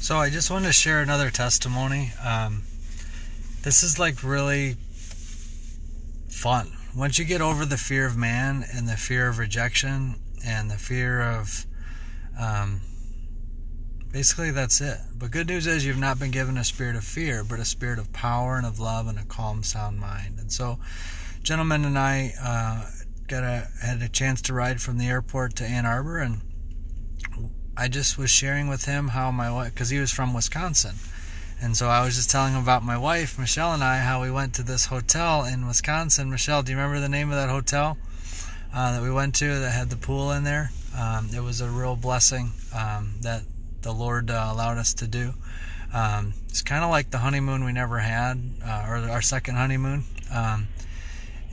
So I just want to share another testimony. This is like really fun. Once you get over the fear of man and the fear of rejection and the fear of, basically that's it. But good news is you've not been given a spirit of fear, but a spirit of power and of love and a calm, sound mind. And so, gentleman and I had a chance to ride from the airport to Ann Arbor, and I just was sharing with him how my wife, because he was from Wisconsin, and so I was just telling him about my wife, Michelle, and I, how we went to this hotel in Wisconsin. Michelle, do you remember the name of that hotel that we went to that had the pool in there? It was a real blessing that the Lord allowed us to do. It's kind of like the honeymoon we never had, or our second honeymoon.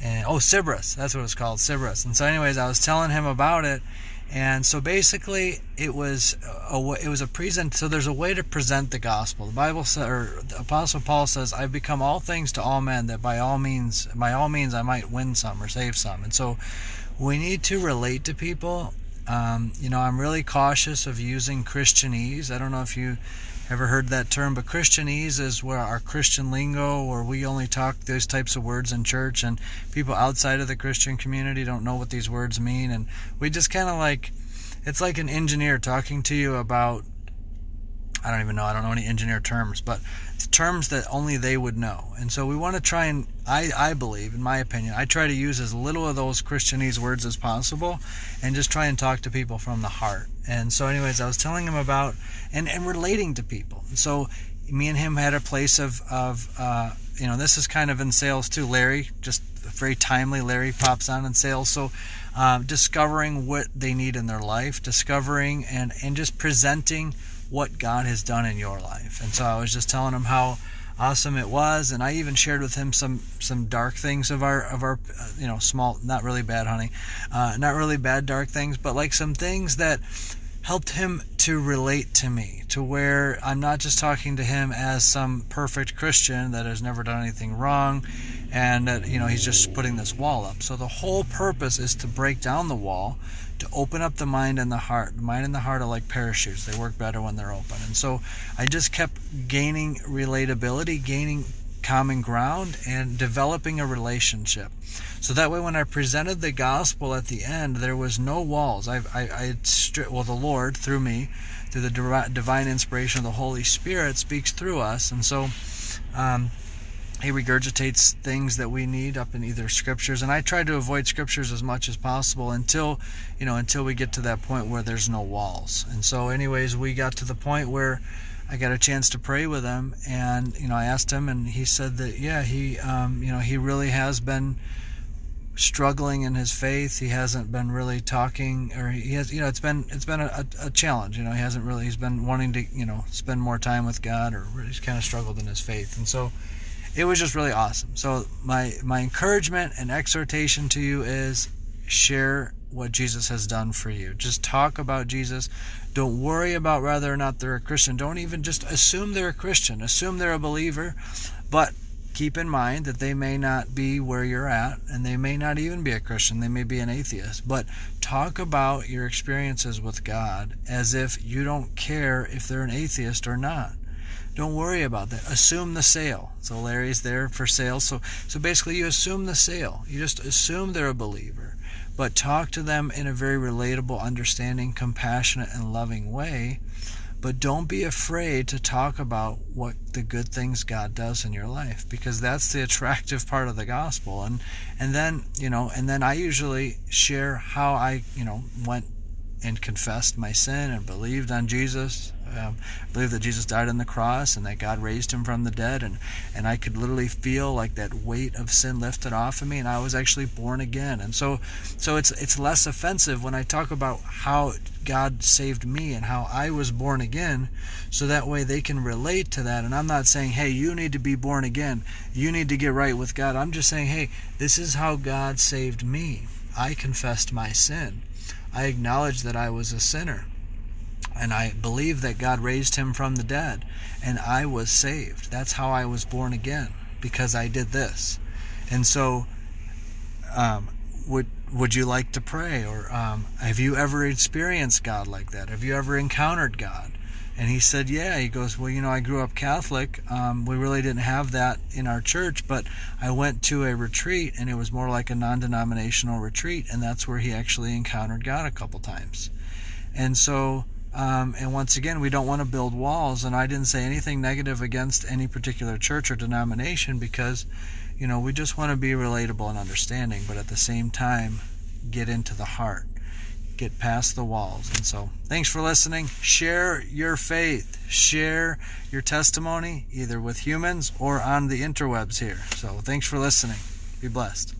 Sybaris, that's what it was called, Sybaris. And so anyways, I was telling him about it. And so basically, it was a present. So there's a way to present the gospel. The Bible says, or the Apostle Paul says, "I've become all things to all men, that by all means, I might win some or save some." And so we need to relate to people. I'm really cautious of using Christianese. I don't know if you ever heard that term, but Christianese is where our Christian lingo, where we only talk those types of words in church, and people outside of the Christian community don't know what these words mean. And we just kind of it's like an engineer talking to you about, I don't know any engineer terms, but terms that only they would know. And so we want to try and, I believe, in my opinion, I try to use as little of those Christianese words as possible and just try and talk to people from the heart. And so anyways, I was telling him about and relating to people. And so me and him had a place of this is kind of in sales too. Larry, just very timely, Larry pops on in sales. So discovering what they need in their life, discovering and just presenting what God has done in your life. And so I was just telling him how awesome it was, and I even shared with him some dark things of our small, not really bad, honey, not really bad dark things, but like some things that helped him to relate to me, to where I'm not just talking to him as some perfect Christian that has never done anything wrong, and that he's just putting this wall up. So the whole purpose is to break down the wall, to open up the mind and the heart. The mind and the heart are like parachutes. They work better when they're open. And so I just kept gaining relatability, gaining common ground, and developing a relationship. So that way when I presented the gospel at the end, there was no walls. The Lord, through me, through the divine inspiration of the Holy Spirit, speaks through us. And so he regurgitates things that we need up in either scriptures, and I try to avoid scriptures as much as possible until we get to that point where there's no walls. And so anyways, we got to the point where I got a chance to pray with him, and I asked him, and he said that he really has been struggling in his faith. He hasn't been really talking, or he has, it's been a challenge. He's been wanting to spend more time with God, or he's kind of struggled in his faith. And so it was just really awesome. So my encouragement and exhortation to you is share what Jesus has done for you. Just talk about Jesus. Don't worry about whether or not they're a Christian. Don't even just assume they're a Christian. Assume they're a believer, but keep in mind that they may not be where you're at, and they may not even be a Christian. They may be an atheist. But talk about your experiences with God as if you don't care if they're an atheist or not. Don't worry about that. Assume the sale. So Larry's there for sales. So basically you assume the sale. You just assume they're a believer. But talk to them in a very relatable, understanding, compassionate, and loving way. But don't be afraid to talk about what the good things God does in your life, because that's the attractive part of the gospel. And then I usually share how I went and confessed my sin and believed on Jesus. Believed that Jesus died on the cross and that God raised him from the dead, and I could literally feel like that weight of sin lifted off of me, and I was actually born again. And so it's less offensive when I talk about how God saved me and how I was born again, so that way they can relate to that. And I'm not saying, hey, you need to be born again, you need to get right with God. I'm just saying, hey, this is how God saved me. I confessed my sin. I acknowledged that I was a sinner, and I believe that God raised him from the dead, and I was saved. That's how I was born again, because I did this. And so would you like to pray? Or have you ever experienced God like that? Have you ever encountered God? And he said, yeah. He goes, well, I grew up Catholic. We really didn't have that in our church, but I went to a retreat, and it was more like a non-denominational retreat, and that's where he actually encountered God a couple times. And so, and once again, we don't want to build walls, and I didn't say anything negative against any particular church or denomination, because, we just want to be relatable and understanding, but at the same time, get into the heart. Get past the walls. And so, thanks for listening. Share your faith. Share your testimony, either with humans or on the interwebs here. So, thanks for listening. Be blessed.